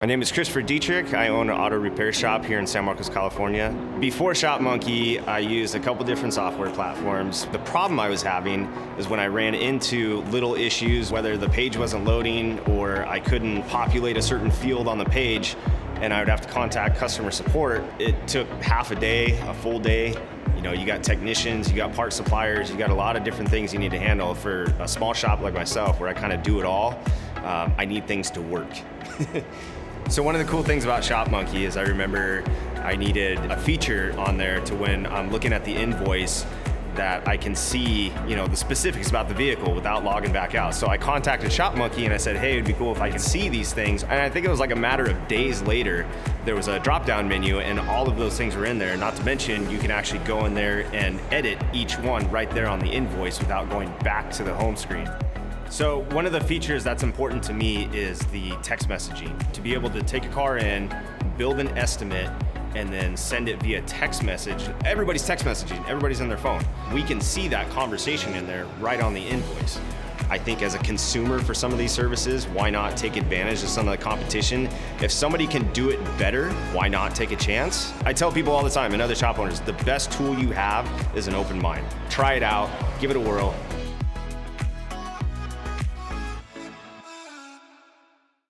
My name is Christopher Dietrich. I own an auto repair shop here in San Marcos, California. Before ShopMonkey, I used a couple different software platforms. The problem I was having is when I ran into little issues, whether the page wasn't loading or I couldn't populate a certain field on the page, and I would have to contact customer support. It took half a day, a full day. You know, you got technicians, you got part suppliers, you got a lot of different things you need to handle. For a small shop like myself, where I kind of do it all, I need things to work. So one of the cool things about ShopMonkey is I remember I needed a feature on there to when I'm looking at the invoice that I can see, you know, the specifics about the vehicle without logging back out. So I contacted ShopMonkey and I said, hey, it'd be cool if I could see these things. And I think it was like a matter of days later, there was a drop-down menu and all of those things were in there. Not to mention, you can actually go in there and edit each one right there on the invoice without going back to the home screen. So one of the features that's important to me is the text messaging. To be able to take a car in, build an estimate, and then send it via text message. Everybody's text messaging, everybody's on their phone. We can see that conversation in there right on the invoice. I think as a consumer for some of these services, why not take advantage of some of the competition? If somebody can do it better, why not take a chance? I tell people all the time, and other shop owners, the best tool you have is an open mind. Try it out, give it a whirl,